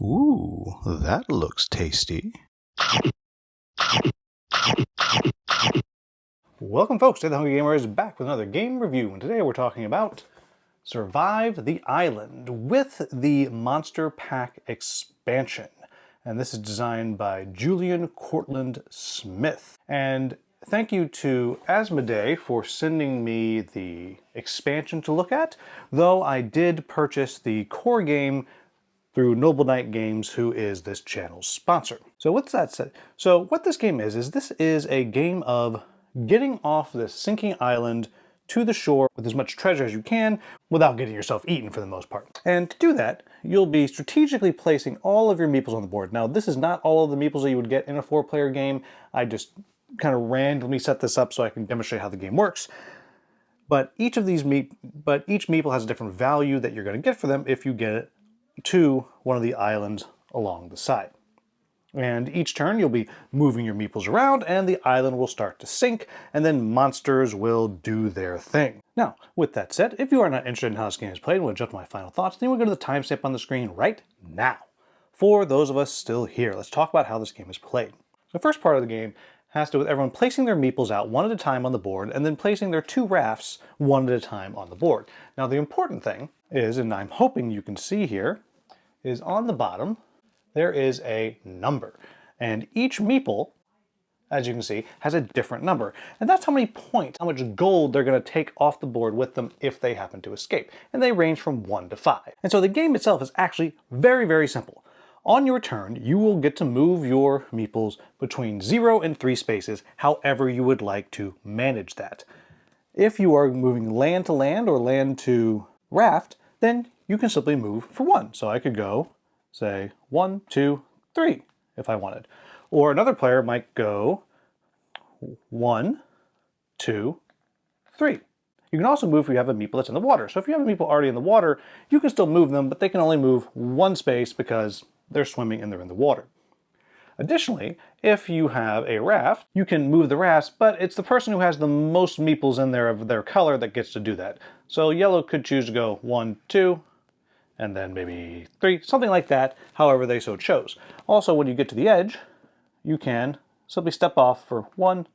Ooh, that looks tasty. Welcome folks to The Hungry Gamer is back with another game review, and today we're talking about Survive the Island with the Monster Pack expansion. And this is designed by Julian Cortland Smith. And thank you to Asmodee for sending me the expansion to look at, though I did purchase the core game through Noble Knight Games, who is this channel's sponsor. So what's that said? So what this game is this is a game of getting off this sinking island to the shore with as much treasure as you can without getting yourself eaten for the most part. And to do that, you'll be strategically placing all of your meeples on the board. Now, this is not all of the meeples that you would get in a 4-player game. I just kind of randomly set this up so I can demonstrate how the game works. But each meeple has a different value that you're going to get for them if you get it to one of the islands along the side. And each turn you'll be moving your meeples around and the island will start to sink and then monsters will do their thing. Now, with that said, if you are not interested in how this game is played and want to jump to my final thoughts, then we'll go to the timestamp on the screen right now. For those of us still here, let's talk about how this game is played. The first part of the game has to do with everyone placing their meeples out one at a time on the board and then placing their 2 rafts one at a time on the board. Now the important thing is, and I'm hoping you can see here, is on the bottom there is a number. And each meeple, as you can see, has a different number. And that's how many points, how much gold they're going to take off the board with them if they happen to escape. And they range from 1 to 5. And so the game itself is actually very, very simple. On your turn, you will get to move your meeples between 0 and 3 spaces, however you would like to manage that. If you are moving land to land or land to raft, then you can simply move for 1. So I could go, say, 1, 2, 3 if I wanted. Or another player might go 1, 2, 3. You can also move if you have a meeple that's in the water. So if you have a meeple already in the water, you can still move them, but they can only move 1 space because they're swimming and they're in the water. Additionally, if you have a raft, you can move the rafts, but it's the person who has the most meeples in there of their color that gets to do that. So yellow could choose to go 1, 2, and then maybe 3, something like that, however they so chose. Also, when you get to the edge, you can simply step off for 1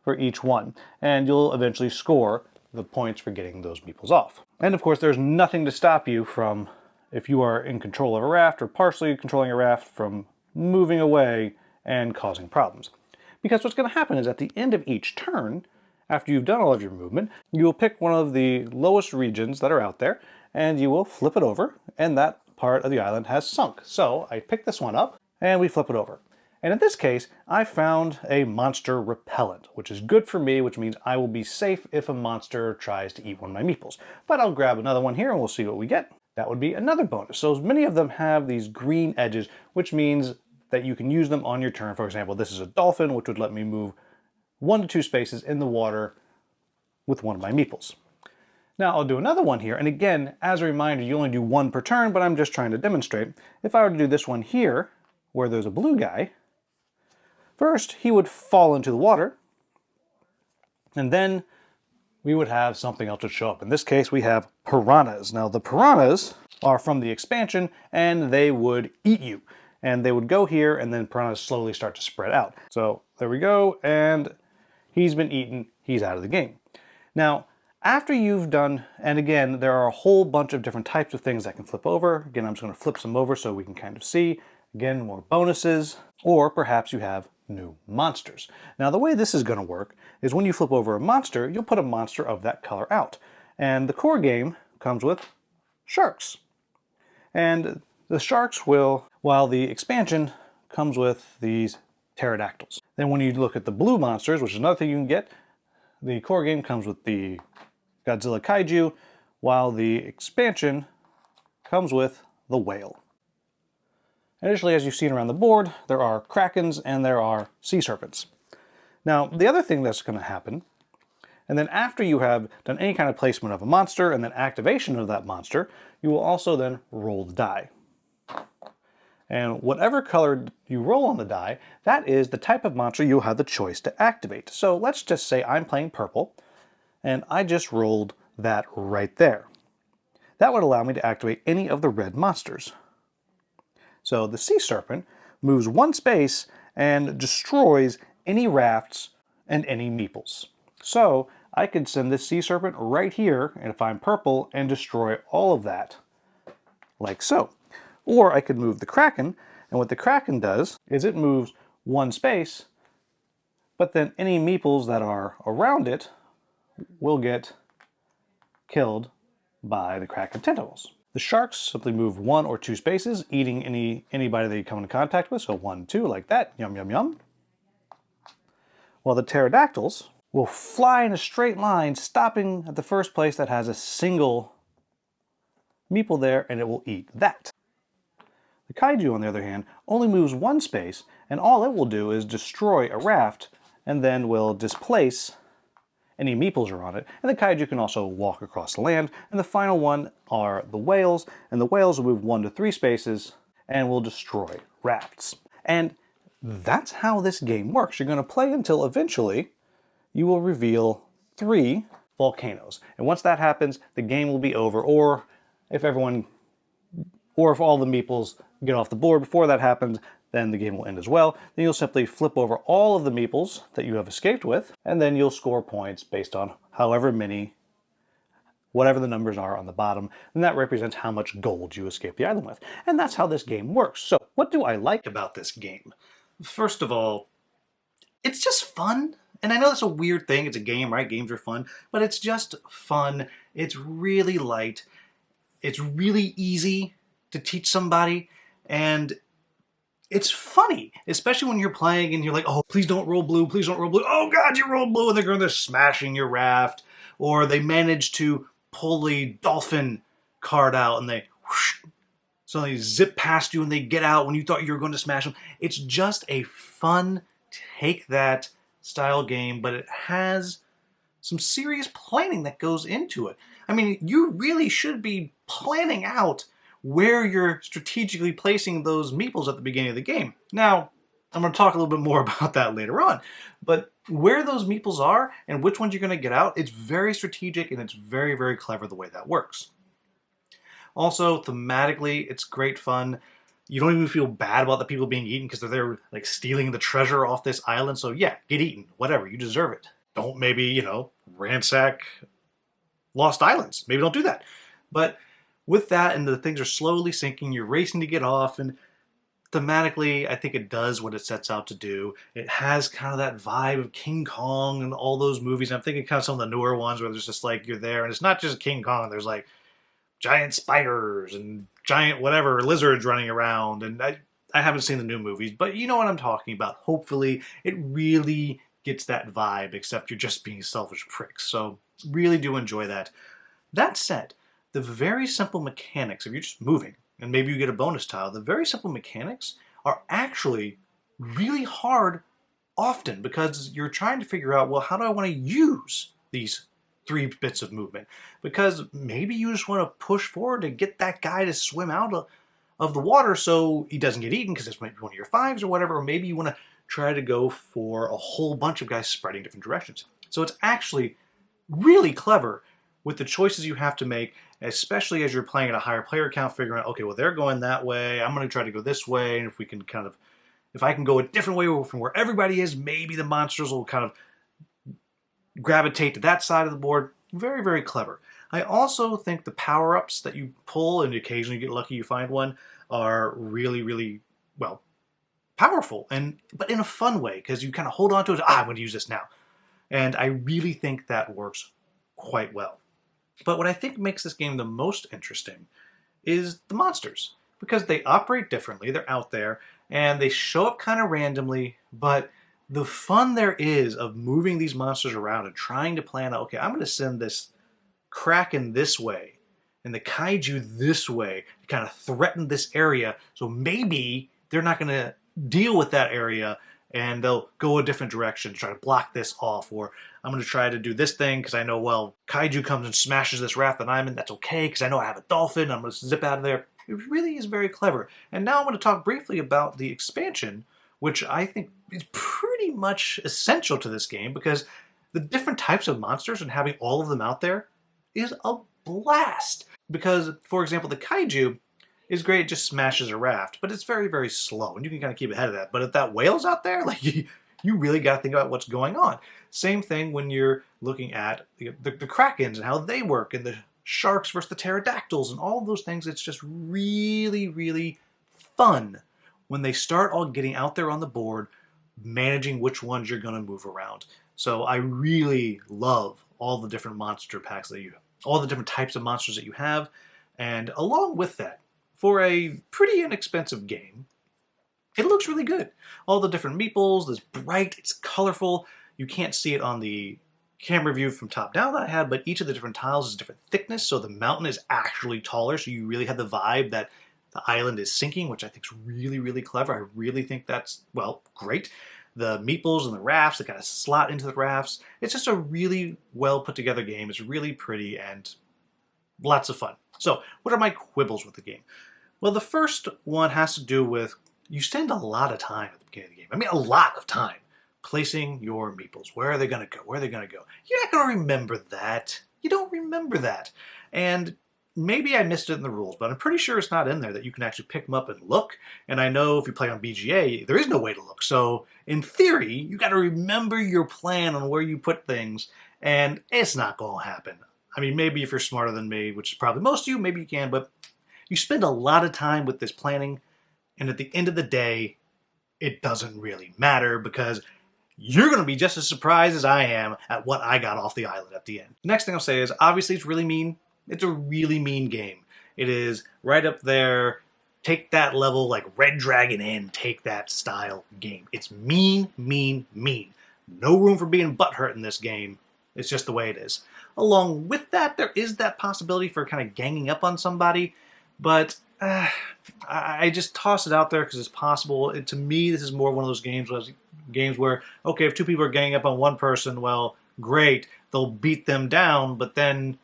for each one, and you'll eventually score the points for getting those meeples off. And of course, there's nothing to stop you from, if you are in control of a raft or partially controlling a raft, from moving away and causing problems. Because what's going to happen is at the end of each turn, after you've done all of your movement, you will pick one of the lowest regions that are out there, and you will flip it over, and that part of the island has sunk. So I pick this one up, and we flip it over. And in this case, I found a monster repellent, which is good for me, which means I will be safe if a monster tries to eat one of my meeples. But I'll grab another one here, and we'll see what we get. That would be another bonus. So many of them have these green edges, which means that you can use them on your turn. For example, this is a dolphin, which would let me move 1 to 2 spaces in the water with one of my meeples. Now I'll do another one here, and again, as a reminder, you only do 1 per turn, but I'm just trying to demonstrate. If I were to do this one here, where there's a blue guy, first he would fall into the water, and then we would have something else to show up. In this case, we have piranhas. Now the piranhas are from the expansion, and they would eat you. And they would go here, and then piranhas slowly start to spread out. So there we go, and he's been eaten, he's out of the game. Now, after you've done, and again, there are a whole bunch of different types of things that can flip over. Again, I'm just going to flip some over so we can kind of see. Again, more bonuses, or perhaps you have new monsters. Now, the way this is going to work is when you flip over a monster, you'll put a monster of that color out. And the core game comes with sharks. And the sharks will, while the expansion comes with these pterodactyls. Then when you look at the blue monsters, which is another thing you can get, the core game comes with the Godzilla Kaiju, while the expansion comes with the whale. Additionally, as you've seen around the board, there are krakens and there are sea serpents. Now, the other thing that's going to happen, and then after you have done any kind of placement of a monster and then activation of that monster, you will also then roll the die. And whatever color you roll on the die, that is the type of monster you'll have the choice to activate. So let's just say I'm playing purple, and I just rolled that right there. That would allow me to activate any of the red monsters. So the sea serpent moves one space and destroys any rafts and any meeples. So I could send this sea serpent right here, and if I'm purple, and destroy all of that, like so. Or I could move the kraken, and what the kraken does is it moves one space, but then any meeples that are around it will get killed by the kraken tentacles. The sharks simply move one or two spaces, eating anybody they come into contact with, so 1, 2, like that, yum, yum, yum. While the pterodactyls will fly in a straight line, stopping at the first place that has a single meeple there, and it will eat that. The kaiju, on the other hand, only moves one space, and all it will do is destroy a raft, and then will displace any meeples are on it. And the kaiju can also walk across the land. And the final one are the whales, and the whales will move 1 to 3 spaces and will destroy rafts. And that's how this game works. You're going to play until eventually you will reveal 3 volcanoes. And once that happens, the game will be over, or if all the meeples get off the board before that happens, then the game will end as well. Then you'll simply flip over all of the meeples that you have escaped with, and then you'll score points based on however many, whatever the numbers are on the bottom, and that represents how much gold you escape the island with. And that's how this game works. So what do I like about this game? First of all, it's just fun. And I know that's a weird thing. It's a game, right? Games are fun, but it's just fun. It's really light. It's really easy to teach somebody, and it's funny, especially when you're playing and you're like, oh, please don't roll blue, please don't roll blue. Oh God, you rolled blue, and they're going to smashing your raft. Or they manage to pull the dolphin card out and they whoosh, so they zip past you and they get out when you thought you were going to smash them. It's just a fun take that style game, but it has some serious planning that goes into it. I mean, you really should be planning out where you're strategically placing those meeples at the beginning of the game. Now, I'm going to talk a little bit more about that later on, but where those meeples are and which ones you're going to get out, it's very strategic and it's very, very clever the way that works. Also, thematically, it's great fun. You don't even feel bad about the people being eaten because they're like stealing the treasure off this island. So yeah, get eaten, whatever, you deserve it. Don't maybe, ransack lost islands. Maybe don't do that. But with that, and the things are slowly sinking, you're racing to get off, and thematically, I think it does what it sets out to do. It has kind of that vibe of King Kong and all those movies. And I'm thinking kind of some of the newer ones where there's just like, you're there, and it's not just King Kong. There's like giant spiders and giant whatever lizards running around. And I haven't seen the new movies, but you know what I'm talking about. Hopefully, it really gets that vibe, except you're just being selfish pricks. So really do enjoy that. That said, the very simple mechanics, if you're just moving, and maybe you get a bonus tile, the very simple mechanics are actually really hard often because you're trying to figure out, well, how do I want to use these 3 bits of movement? Because maybe you just want to push forward to get that guy to swim out of the water so he doesn't get eaten because this might be one of your 5s or whatever, or maybe you want to try to go for a whole bunch of guys spreading different directions. So it's actually really clever with the choices you have to make, especially as you're playing at a higher player count, figuring out, okay, well, they're going that way, I'm going to try to go this way, and if I can go a different way from where everybody is, maybe the monsters will kind of gravitate to that side of the board. Very, very clever. I also think the power-ups that you pull, and occasionally you get lucky you find one, are really, really, well, powerful, but in a fun way, because you kind of hold on to it, I'm going to use this now. And I really think that works quite well. But what I think makes this game the most interesting is the monsters, because they operate differently, they're out there, and they show up kind of randomly, but the fun there is of moving these monsters around and trying to plan out, okay, I'm going to send this kraken this way, and the kaiju this way, to kind of threaten this area, so maybe they're not going to deal with that area, and they'll go a different direction to try to block this off, or I'm going to try to do this thing because I know, well, kaiju comes and smashes this raft that I'm in, that's okay because I know I have a dolphin, I'm going to zip out of there. It really is very clever. And now I'm going to talk briefly about the expansion, which I think is pretty much essential to this game because the different types of monsters and having all of them out there is a blast. Because, for example, the kaiju, is great. It just smashes a raft, but it's very, very slow, and you can kind of keep ahead of that. But if that whale's out there, like you really got to think about what's going on. Same thing when you're looking at the krakens and how they work, and the sharks versus the pterodactyls, and all of those things. It's just really, really fun when they start all getting out there on the board, managing which ones you're going to move around. So I really love all the different monster packs that you have, all the different types of monsters that you have. And along with that, for a pretty inexpensive game, it looks really good. All the different meeples, it's bright, it's colorful. You can't see it on the camera view from top down that I had, but each of the different tiles is different thickness, so the mountain is actually taller, so you really have the vibe that the island is sinking, which I think is really, really clever. I really think that's, well, great. The meeples and the rafts that kind of slot into the rafts. It's just a really well put together game. It's really pretty and lots of fun. So what are my quibbles with the game? Well, the first one has to do with you spend a lot of time at the beginning of the game. I mean, a lot of time placing your meeples. Where are they going to go? Where are they going to go? You're not going to remember that. You don't remember that. And maybe I missed it in the rules, but I'm pretty sure it's not in there that you can actually pick them up and look. And I know if you play on BGA, there is no way to look. So in theory, you got to remember your plan on where you put things, and it's not going to happen. I mean, maybe if you're smarter than me, which is probably most of you, maybe you can, but you spend a lot of time with this planning, and at the end of the day, it doesn't really matter because you're going to be just as surprised as I am at what I got off the island at the end. Next thing I'll say is, obviously it's really mean. It's a really mean game. It is right up there, take that level, like Red Dragon Inn, take that style game. It's mean, mean, mean. No room for being butthurt in this game. It's just the way it is. Along with that, there is that possibility for kind of ganging up on somebody, but I just toss it out there because it's possible. To me, this is more one of those games where, okay, if two people are ganging up on one person, well, great, they'll beat them down, but then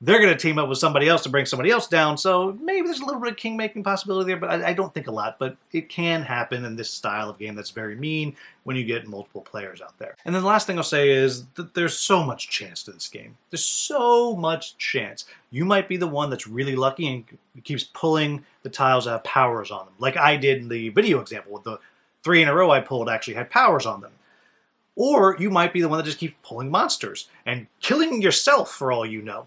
they're going to team up with somebody else to bring somebody else down, so maybe there's a little bit of king-making possibility there, but I don't think a lot, but it can happen in this style of game that's very mean when you get multiple players out there. And then the last thing I'll say is that there's so much chance to this game. There's so much chance. You might be the one that's really lucky and keeps pulling the tiles that have powers on them, like I did in the video example with the 3 in a row I pulled actually had powers on them. Or you might be the one that just keeps pulling monsters and killing yourself for all you know.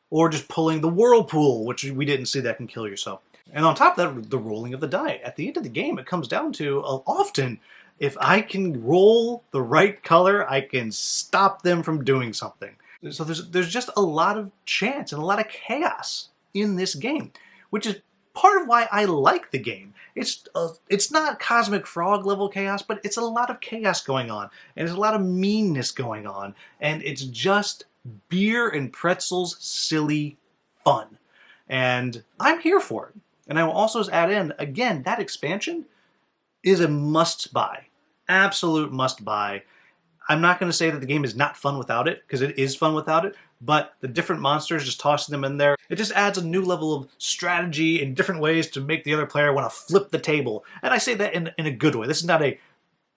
Or just pulling the whirlpool, which we didn't see that can kill yourself. And on top of that, the rolling of the die. At the end of the game, it comes down to, often, if I can roll the right color, I can stop them from doing something. So there's just a lot of chance and a lot of chaos in this game, which is part of why I like the game. It's not Cosmic Frog level chaos, but it's a lot of chaos going on, and there's a lot of meanness going on, and it's just beer and pretzels silly fun. And I'm here for it. And I will also add in, again, that expansion is a must-buy. Absolute must-buy. I'm not going to say that the game is not fun without it, because it is fun without it, but the different monsters, just tossing them in there, it just adds a new level of strategy in different ways to make the other player want to flip the table. And I say that in a good way. This is not a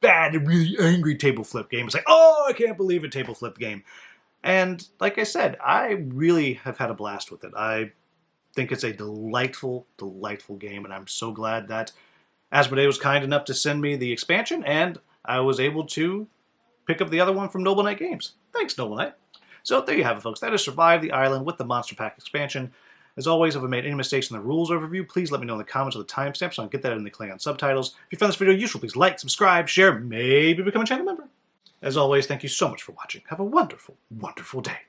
bad, really angry table flip game. It's like, oh, I can't believe it, table flip game. And like I said, I really have had a blast with it. I think it's a delightful, delightful game, and I'm so glad that Asmodee was kind enough to send me the expansion, and I was able to pick up the other one from Noble Knight Games. Thanks, Noble Knight. So there you have it, folks. That is Survive the Island with the Monster Pack expansion. As always, if I made any mistakes in the rules overview, please let me know in the comments with the timestamp so I can get that in the Klingon subtitles. If you found this video useful, please like, subscribe, share, maybe become a channel member. As always, thank you so much for watching. Have a wonderful, wonderful day.